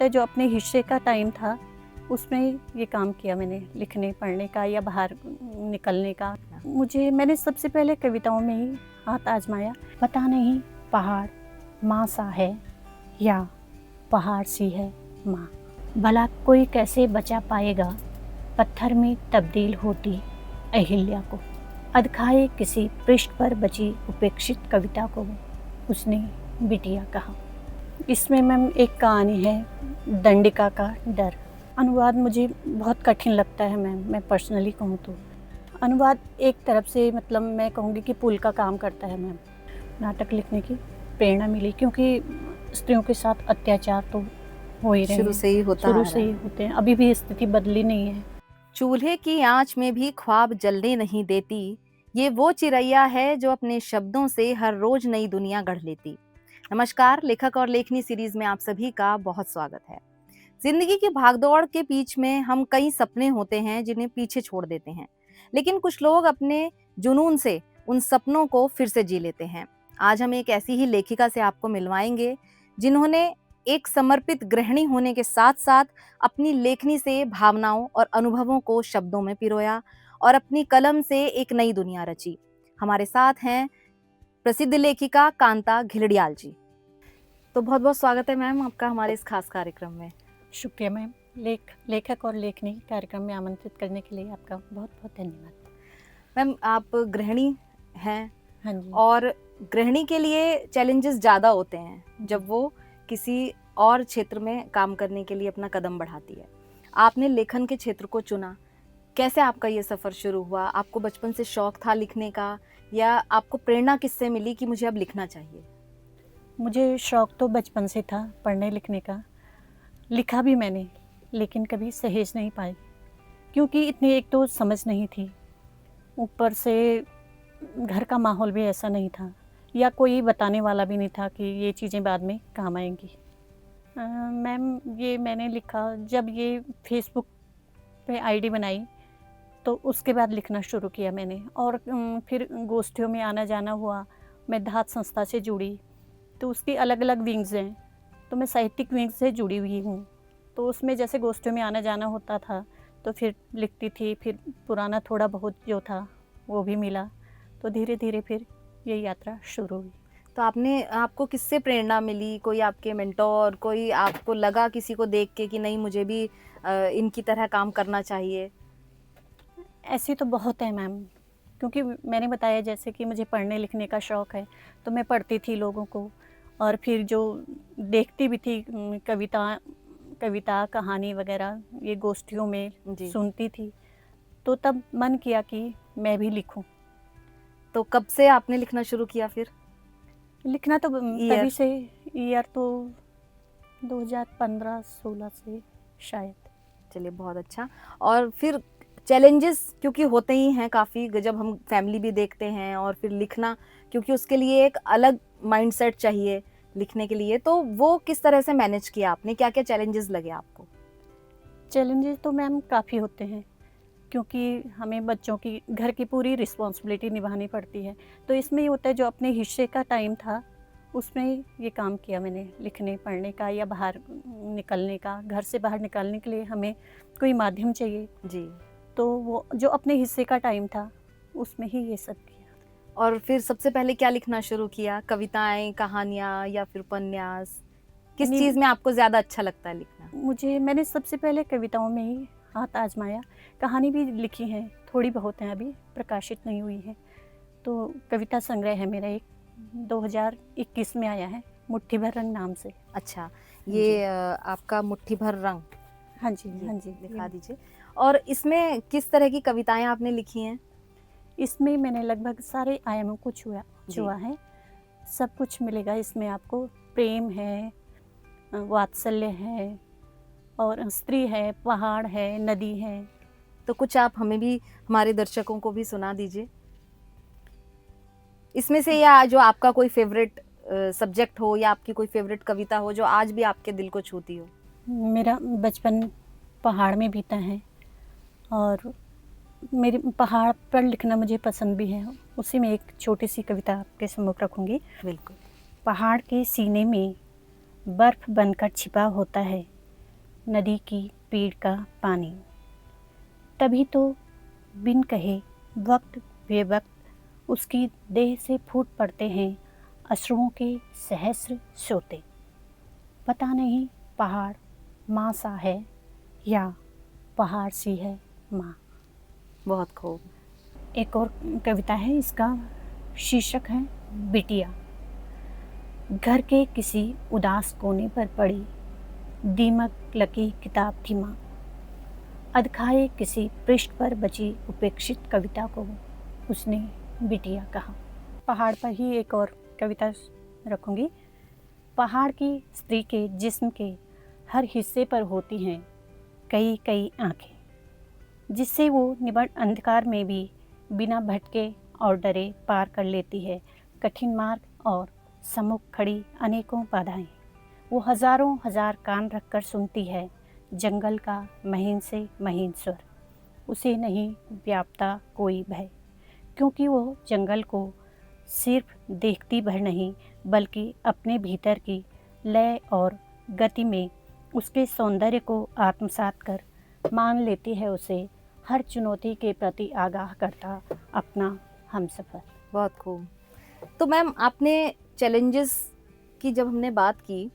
होता है जो अपने हिस्से का टाइम था उसमें ये काम किया मैंने, लिखने पढ़ने का या बाहर निकलने का। मैंने सबसे पहले कविताओं में ही हाथ आजमाया। पता नहीं पहाड़ माँ सा है या पहाड़ सी है माँ, भला कोई कैसे बचा पाएगा पत्थर में तब्दील होती अहिल्या को। अधखाए किसी पृष्ठ पर बची उपेक्षित कविता को उसने बिटिया कहा। इसमें मैम एक कहानी है दंडिका का डर। अनुवाद मुझे बहुत कठिन लगता है मैम, मैं पर्सनली कहूँ तो अनुवाद एक तरफ से मतलब मैं कहूँगी कि पुल का काम करता है मैम। नाटक लिखने की प्रेरणा मिली क्योंकि स्त्रियों के साथ अत्याचार तो हो ही रहे हैं, शुरू से ही होता शुरू से ही होते हैं, अभी भी स्थिति बदली नहीं है। चूल्हे की आंच में भी ख्वाब जलने नहीं देती, ये वो चिरैया है जो अपने शब्दों से हर रोज नई दुनिया गढ़ लेती। नमस्कार, लेखक और लेखनी सीरीज में आप सभी का बहुत स्वागत है। जिंदगी की भागदौड़ के बीच में हम कई सपने होते हैं जिन्हें पीछे छोड़ देते हैं, लेकिन कुछ लोग अपने जुनून से उन सपनों को फिर से जी लेते हैं। आज हम एक ऐसी ही लेखिका से आपको मिलवाएंगे जिन्होंने एक समर्पित गृहिणी होने के साथ साथ अपनी लेखनी से भावनाओं और अनुभवों को शब्दों में पिरोया और अपनी कलम से एक नई दुनिया रची। हमारे साथ हैं प्रसिद्ध लेखिका कांता घिल्डियाल जी। तो बहुत बहुत स्वागत है मैम आपका हमारे इस खास कार्यक्रम में। शुक्रिया मैम, लेखक और लेखनी कार्यक्रम में आमंत्रित करने के लिए आपका बहुत बहुत धन्यवाद। मैम आप गृहिणी हैं। हाँ जी। और गृहिणी के लिए चैलेंजेस ज़्यादा होते हैं जब वो किसी और क्षेत्र में काम करने के लिए अपना कदम बढ़ाती है। आपने लेखन के क्षेत्र को चुना, कैसे आपका ये सफ़र शुरू हुआ? आपको बचपन से शौक था लिखने का या आपको प्रेरणा किससे मिली कि मुझे अब लिखना चाहिए? मुझे शौक तो बचपन से था पढ़ने लिखने का, लिखा भी मैंने, लेकिन कभी सहेज नहीं पाई क्योंकि इतनी एक तो समझ नहीं थी, ऊपर से घर का माहौल भी ऐसा नहीं था या कोई बताने वाला भी नहीं था कि ये चीज़ें बाद में काम आएंगी। मैम ये मैंने लिखा जब ये फेसबुक पे आईडी बनाई तो उसके बाद लिखना शुरू किया मैंने और फिर गोष्ठियों में आना जाना हुआ। मैं धात संस्था से जुड़ी तो उसकी अलग अलग विंग्स हैं, तो मैं साहित्यिक विंग से जुड़ी हुई हूँ, तो उसमें जैसे गोष्ठियों में आना जाना होता था तो फिर लिखती थी। फिर पुराना थोड़ा बहुत जो था वो भी मिला, तो धीरे धीरे फिर ये यात्रा शुरू हुई। तो आपको किससे प्रेरणा मिली? कोई आपके मेंटोर, कोई आपको लगा किसी को देख के कि नहीं मुझे भी इनकी तरह काम करना चाहिए? ऐसी तो बहुत है मैम, क्योंकि मैंने बताया जैसे कि मुझे पढ़ने लिखने का शौक़ है, तो मैं पढ़ती थी लोगों को और फिर जो देखती भी थी कविता कहानी वगैरह ये गोष्ठियों में सुनती थी, तो तब मन किया कि मैं भी लिखूं। तो कब से आपने लिखना शुरू किया फिर? लिखना तो तभी से, ईयर तो 2015-16 से शायद। चलिए बहुत अच्छा। और फिर चैलेंजेस क्योंकि होते ही हैं काफ़ी, जब हम फैमिली भी देखते हैं और फिर लिखना, क्योंकि उसके लिए एक अलग माइंडसेट चाहिए लिखने के लिए, तो वो किस तरह से मैनेज किया आपने? क्या क्या चैलेंजेस लगे आपको? चैलेंजेस तो मैम काफ़ी होते हैं क्योंकि हमें बच्चों की घर की पूरी रिस्पॉन्सिबिलिटी निभानी पड़ती है, तो इसमें ये होता है जो अपने हिस्से का टाइम था उसमें ये काम किया मैंने, लिखने पढ़ने का या बाहर निकलने का। घर से बाहर निकलने के लिए हमें कोई माध्यम चाहिए जी, तो वो जो अपने हिस्से का टाइम था उसमें ही ये सब किया। और फिर सबसे पहले क्या लिखना शुरू किया? कविताएं, कहानियाँ या फिर उपन्यास? किस चीज़ में आपको ज़्यादा अच्छा लगता है लिखना? मैंने सबसे पहले कविताओं में ही हाथ आजमाया। कहानी भी लिखी हैं, थोड़ी बहुत हैं, अभी प्रकाशित नहीं हुई है। तो कविता संग्रह है मेरा एक, 2021 में आया है, मुट्ठी भर रंग नाम से। अच्छा, ये आपका मुट्ठी भर रंग? हाँ जी, हाँ जी, दिखा दीजिए। और इसमें किस तरह की कविताएं आपने लिखी हैं? इसमें मैंने लगभग सारे आयामों को छुआ है। सब कुछ मिलेगा इसमें आपको। प्रेम है, वात्सल्य है और स्त्री है, पहाड़ है, नदी है। तो कुछ आप हमें भी, हमारे दर्शकों को भी सुना दीजिए इसमें से, या जो आपका कोई फेवरेट सब्जेक्ट हो या आपकी कोई फेवरेट कविता हो जो आज भी आपके दिल को छूती हो। मेरा बचपन पहाड़ में बीता है और मेरे पहाड़ पर लिखना मुझे पसंद भी है। उसी में एक छोटी सी कविता आपके सम्मुख रखूँगी। बिल्कुल। पहाड़ के सीने में बर्फ़ बनकर छिपा होता है नदी की पीड़ का पानी। तभी तो बिन कहे वक्त बेवक्त उसकी देह से फूट पड़ते हैं अश्रुओं के सहस्र सोते। पता नहीं पहाड़ माँ सा है या पहाड़ सी है माँ। बहुत खूब। एक और कविता है, इसका शीर्षक है बिटिया। घर के किसी उदास कोने पर पड़ी दीमक लकी किताब थी माँ। अधखाए किसी पृष्ठ पर बची उपेक्षित कविता को उसने बिटिया कहा। पहाड़ पर ही एक और कविता रखूंगी। पहाड़ की स्त्री के जिस्म के हर हिस्से पर होती हैं कई कई आँखें, जिससे वो निबड़ अंधकार में भी बिना भटके और डरे पार कर लेती है कठिन मार्ग और सम्मुख खड़ी अनेकों बाधाएं। वो हजारों हजार कान रखकर सुनती है जंगल का महीन से महीन स्वर। उसे नहीं व्यापता कोई भय, क्योंकि वो जंगल को सिर्फ देखती भर नहीं बल्कि अपने भीतर की लय और गति में उसके सौंदर्य को आत्मसात कर मान लेती है उसे हर चुनौती के प्रति आगाह करता अपना हमसफर। बहुत खूब। तो मैम, आपने चैलेंजेस की जब हमने बात की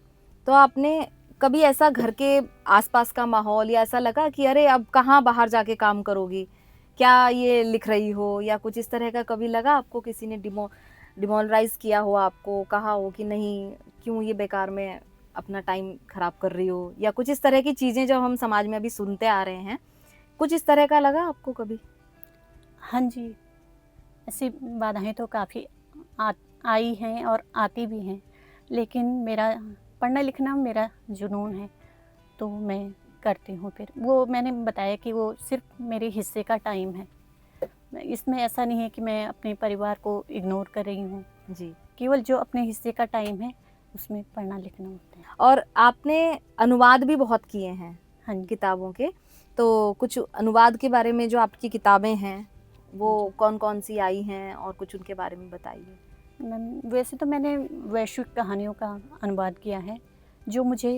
तो आपने कभी ऐसा घर के आसपास का माहौल या ऐसा लगा कि अरे अब कहाँ बाहर जाके काम करोगी, क्या ये लिख रही हो, या कुछ इस तरह का कभी लगा आपको? किसी ने डिमोरलाइज किया हो आपको, कहा हो कि नहीं क्यों ये बेकार में अपना टाइम खराब कर रही हो, या कुछ इस तरह की चीज़ें जो हम समाज में अभी सुनते आ रहे हैं, कुछ इस तरह का लगा आपको कभी? हाँ जी, ऐसी बाधाएं तो काफ़ी आई हैं और आती भी हैं, लेकिन मेरा पढ़ना लिखना मेरा जुनून है तो मैं करती हूँ। फिर वो मैंने बताया कि वो सिर्फ मेरे हिस्से का टाइम है, इसमें ऐसा नहीं है कि मैं अपने परिवार को इग्नोर कर रही हूँ जी। केवल जो अपने हिस्से का टाइम है उसमें पढ़ना लिखना होता है। और आपने अनुवाद भी बहुत किए हैं हाँ जी। किताबों के, तो कुछ अनुवाद के बारे में जो आपकी किताबें हैं वो कौन कौन सी आई हैं और कुछ उनके बारे में बताइए। मैम वैसे तो मैंने वैश्विक कहानियों का अनुवाद किया है जो मुझे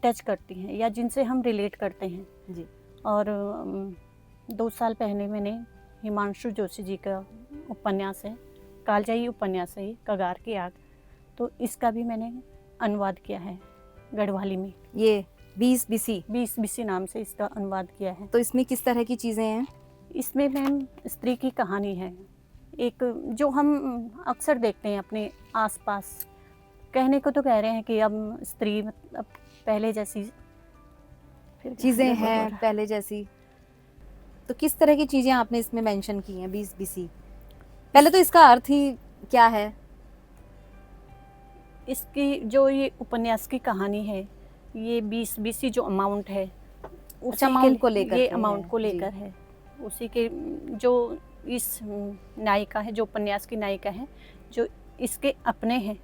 टच करती हैं या जिनसे हम रिलेट करते हैं जी। और 2 साल पहले मैंने हिमांशु जोशी जी का उपन्यास है, कालजयी उपन्यास है कगार की आग, तो इसका भी मैंने अनुवाद किया है गढ़वाली में। ये 20 BC नाम से इसका अनुवाद किया है। तो इसमें किस तरह की चीज़ें हैं? इसमें मैम स्त्री की कहानी है, एक जो हम अक्सर देखते हैं अपने आसपास। कहने को तो कह रहे हैं कि अब स्त्री मतलब पहले जैसी चीज़ें हैं पहले जैसी, तो किस तरह की चीज़ें आपने इसमें मेंशन की हैं 20 BC? पहले तो इसका अर्थ ही क्या है? इसकी जो ये उपन्यास की कहानी है, ये 20 BC जो अमाउंट है अच्छा, अमाउंट को लेकर ये के अमाउंट है, को जी। लेकर है। उसी के जो इस नायिका है, जो उपन्यास की नायिका है, जो इसके अपने हैं,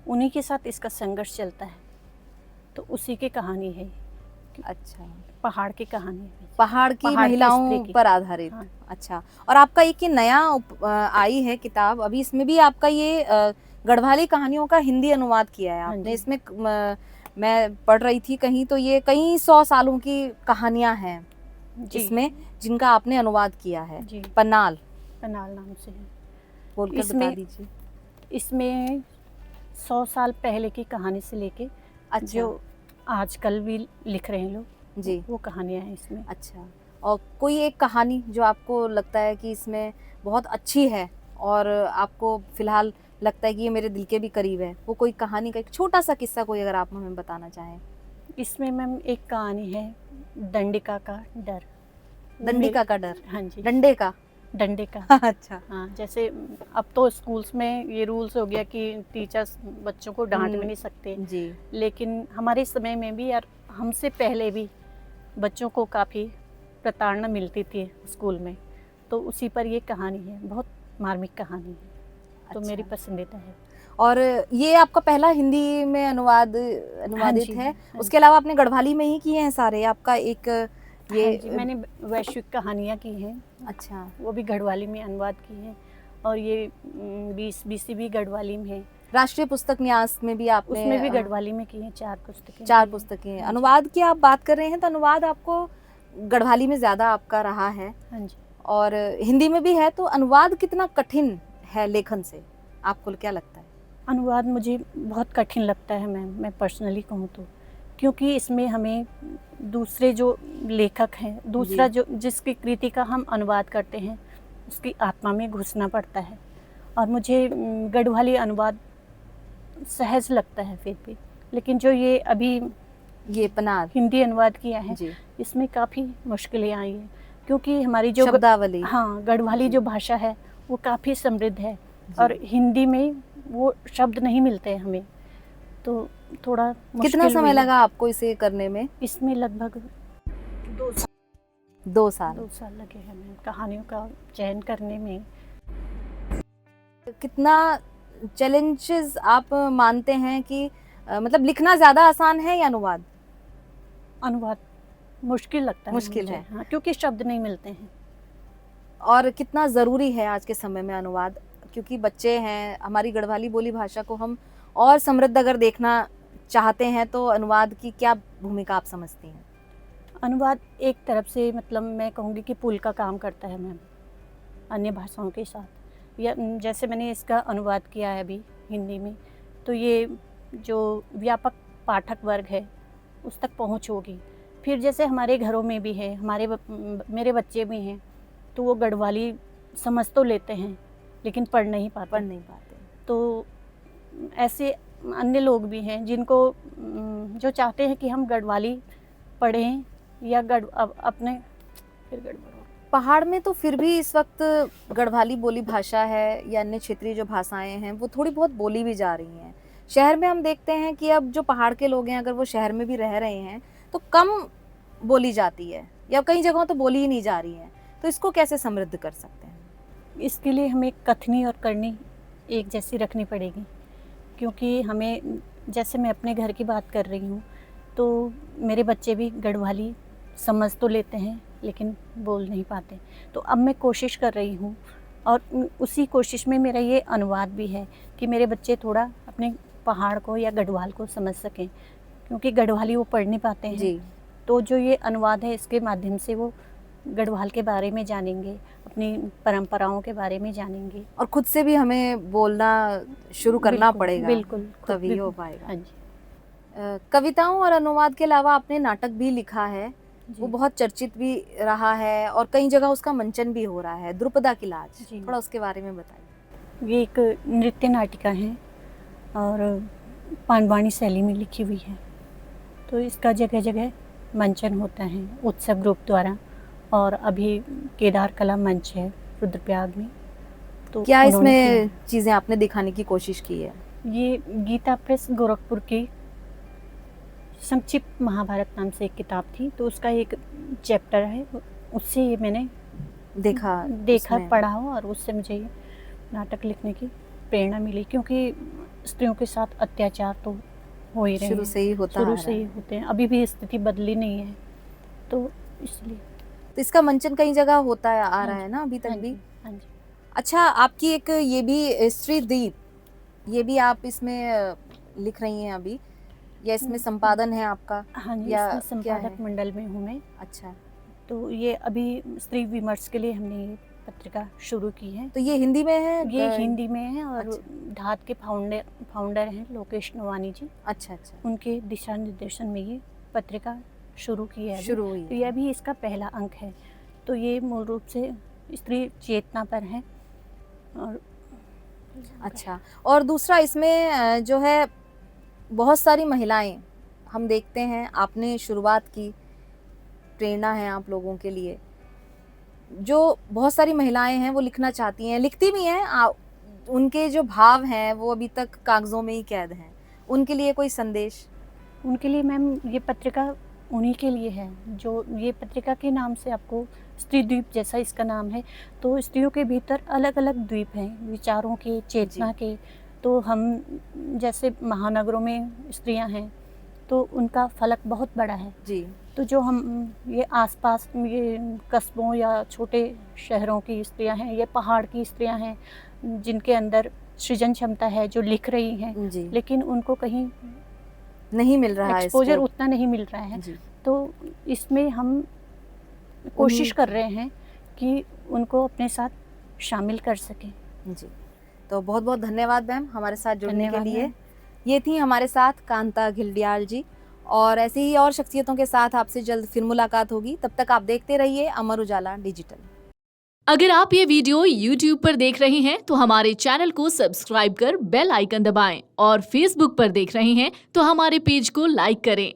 उन्हीं के साथ इसका संघर्ष चलता है, तो उसी की कहानी है। अच्छा, पहाड़ की कहानी है, पहाड़ की पहाड़ की महिलाओं स्त्री की। पर आधारित। हाँ। अच्छा, और आपका एक ये नया आई है किताब, अभी इसमें भी आपका ये गढ़वाली कहानियों का हिंदी अनुवाद किया है हाँ आपने। जी। इसमें मैं पढ़ रही थी कहीं, तो ये कई 100 सालों की कहानियां हैं जी। इसमें जिनका आपने अनुवाद किया है। जी। पन्नाल नाम से है। बोलकर बता इसमें दीजिए। इसमें 100 साल पहले की कहानी से लेके अच्छा। जो आजकल भी लिख रहे हैं लोग, जी। वो कहानियाँ हैं इसमें। अच्छा, और कोई एक कहानी जो आपको लगता है कि इसमें बहुत अच्छी है और आपको फिलहाल लगता है कि ये मेरे दिल के भी करीब है, वो कोई कहानी का एक छोटा सा किस्सा कोई अगर आप हमें बताना चाहें? इसमें मैम एक कहानी है दंडिका का डर। दंडिका का डर? हाँ जी, डंडे का? डंडे का। अच्छा। हाँ, जैसे अब तो स्कूल्स में ये रूल्स हो गया कि टीचर्स बच्चों को डांट भी नहीं सकते, जी। लेकिन हमारे समय में भी यार हमसे पहले भी बच्चों को काफ़ी प्रताड़ना मिलती थी स्कूल में, तो उसी पर ये कहानी है, बहुत मार्मिक कहानी है, तो अच्छा। मेरी पसंदीदा है। और ये आपका पहला हिंदी में अनुवादित जी, है? हाँ उसके अलावा आपने गढ़वाली में ही किए हैं सारे? आपका एक ये हाँ जी, मैंने वैश्विक कहानियाँ की हैं। अच्छा। वो भी गढ़वाली में अनुवाद की हैं, और ये 20 BC भी गढ़वाली में है। राष्ट्रीय पुस्तक न्यास में भी आपने उसमें भी गढ़वाली में की हैं 4 पुस्तकें। 4 पुस्तकें। हाँ जी। अनुवाद की आप बात कर रहे हैं तो अनुवाद आपको गढ़वाली में ज़्यादा आपका रहा है हाँ जी। और हिंदी में भी है, तो अनुवाद कितना कठिन है लेखन से, आपको क्या लगता है? अनुवाद मुझे बहुत कठिन लगता है मैम, मैं पर्सनली कहूँ तो, क्योंकि इसमें हमें दूसरे जो लेखक हैं, दूसरा जो जिसकी कृति का हम अनुवाद करते हैं, उसकी आत्मा में घुसना पड़ता है। और मुझे गढ़वाली अनुवाद सहज लगता है फिर भी, लेकिन जो ये अभी ये पनार हिंदी अनुवाद किया है, जी, इसमें काफ़ी मुश्किलें आई हैं, क्योंकि हमारी जो शब्दावली। हाँ, गढ़वाली जी। जो भाषा है वो काफ़ी समृद्ध है जी। और हिंदी में वो शब्द नहीं मिलते हैं हमें, तो थोड़ा कितना मुश्किल समय हुई है। लगा आपको इसे करने में? इसमें लगभग 2 साल। 2 साल लगे हैं मैम कहानियों का चयन करने में। कितना चैलेंजेस आप मानते हैं कि मतलब लिखना ज़्यादा आसान है या अनुवाद? अनुवाद मुश्किल लगता है मुश्किल मुझे, है। हाँ, क्योंकि शब्द नहीं मिलते हैं। और कितना ज़रूरी है आज के समय में अनुवाद? क्योंकि बच्चे हैं, हमारी गढ़वाली बोली भाषा को हम और समृद्ध अगर देखना चाहते हैं तो अनुवाद की क्या भूमिका आप समझती हैं? अनुवाद एक तरफ से मतलब मैं कहूँगी कि पुल का काम करता है मैम, अन्य भाषाओं के साथ। या जैसे मैंने इसका अनुवाद किया है अभी हिंदी में, तो ये जो व्यापक पाठक वर्ग है उस तक पहुँच होगी। फिर जैसे हमारे घरों में भी है, मेरे बच्चे भी हैं, तो वो गढ़वाली समझ तो लेते हैं लेकिन पढ़ नहीं पाते। तो ऐसे अन्य लोग भी हैं जिनको जो चाहते हैं कि हम गढ़वाली पढ़ें या अपने फिर गड़बड़ हो। पहाड़ में तो फिर भी इस वक्त गढ़वाली बोली भाषा है या अन्य क्षेत्रीय जो भाषाएं हैं वो थोड़ी बहुत बोली भी जा रही हैं। शहर में हम देखते हैं कि अब जो पहाड़ के लोग हैं अगर वो शहर में भी रह रहे हैं तो कम बोली जाती है या कई जगहों तो बोली ही नहीं जा रही है, तो इसको कैसे समृद्ध कर सकते हैं? इसके लिए हमें कथनी और करनी एक जैसी रखनी पड़ेगी, क्योंकि हमें, जैसे मैं अपने घर की बात कर रही हूँ, तो मेरे बच्चे भी गढ़वाली समझ तो लेते हैं लेकिन बोल नहीं पाते। तो अब मैं कोशिश कर रही हूँ और उसी कोशिश में मेरा ये अनुवाद भी है कि मेरे बच्चे थोड़ा अपने पहाड़ को या गढ़वाल को समझ सकें, क्योंकि गढ़वाली वो पढ़ नहीं पाते हैं जी। तो जो ये अनुवाद है इसके माध्यम से वो गढ़वाल के बारे में जानेंगे, अपनी परंपराओं के बारे में जानेंगे। और खुद से भी हमें बोलना शुरू करना पड़ेगा, बिल्कुल तभी हो पाएगा। हाँ जी। कविताओं और अनुवाद के अलावा आपने नाटक भी लिखा है, वो जी। बहुत चर्चित भी रहा है और कई जगह उसका मंचन भी हो रहा है, द्रुपदा की लाज। जी। थोड़ा उसके बारे में बताइए। ये एक नृत्य नाटिका है और पांडवानी शैली में लिखी हुई है, तो इसका जगह जगह मंचन होता है उत्सव ग्रुप द्वारा, और अभी केदार कला मंच है रुद्रप्रयाग में। तो क्या उन्होंने इसमें चीज़ें आपने दिखाने की कोशिश की है? ये गीता प्रेस गोरखपुर की संक्षिप्त महाभारत नाम से एक किताब थी, तो उसका एक चैप्टर है, उससे ये मैंने देखा उसमें। पढ़ा हो और उससे मुझे ये नाटक लिखने की प्रेरणा मिली, क्योंकि स्त्रियों के साथ अत्याचार तो हो ही रहे शुरू हैं, से ही होता शुरू आ से रहा ही है। होते हैं, अभी भी स्थिति बदली नहीं है, तो इसलिए। तो इसका मंचन कई जगह होता आ हाँ रहा जी, है ना अभी तक हाँ भी? जी, हाँ जी। अच्छा, आपकी एक ये भी स्त्री द्वीप, ये भी आप इसमें लिख रही हैं अभी, या इसमें संपादन है आपका? हाँ जी, या इसमें क्या संपादक है? मंडल में हूँ मैं। अच्छा, तो ये अभी स्त्री विमर्श के लिए हमने ये पत्रिका शुरू की है। तो ये हिंदी में है? ये हिंदी में है और अच्छा। धात के फाउंडर हैं लोकेश नवानी जी, अच्छा अच्छा, उनके दिशा निर्देशन में ये पत्रिका शुरू की है अभी। शुरू हुई तो है। ये अभी इसका पहला अंक है, तो ये मूल रूप से स्त्री चेतना पर है। और अच्छा, और दूसरा इसमें जो है बहुत सारी महिलाएं हम देखते हैं, आपने शुरुआत की, प्रेरणा है आप लोगों के लिए। जो बहुत सारी महिलाएं हैं वो लिखना चाहती हैं, लिखती भी हैं, उनके जो भाव हैं वो अभी तक कागजों में ही कैद हैं, उनके लिए कोई संदेश? उनके लिए मैम ये पत्रिका उन्हीं के लिए है, जो ये पत्रिका के नाम से आपको स्त्री द्वीप जैसा इसका नाम है, तो स्त्रियों के भीतर अलग अलग द्वीप हैं, विचारों के, चेतना के। तो हम जैसे महानगरों में स्त्रियां हैं तो उनका फलक बहुत बड़ा है जी। तो जो हम ये आसपास ये कस्बों या छोटे शहरों की स्त्रियां हैं, ये पहाड़ की स्त्रियां हैं जिनके अंदर सृजन क्षमता है, जो लिख रही हैं, जी, लेकिन उनको कहीं नहीं मिल रहा है एक्सपोजर स्कोप। उतना नहीं मिल रहा है। जी, तो इसमें हम कोशिश उन्हीं कर रहे हैं कि उनको अपने साथ शामिल कर सकें। जी। तो बहुत बहुत धन्यवाद मैम हमारे साथ जुड़ने के धन्यवाद लिए। मैम। ये थी हमारे साथ कांता घिल्डियाल जी, और ऐसे ही और शख्सियतों के साथ आपसे जल्द फिर मुलाकात होगी। तब तक आप देखते रहिए अमर उजाला डिजिटल। अगर आप ये वीडियो YouTube पर देख रहे हैं तो हमारे चैनल को सब्सक्राइब कर बेल आइकन दबाएं, और Facebook पर देख रहे हैं तो हमारे पेज को लाइक करें।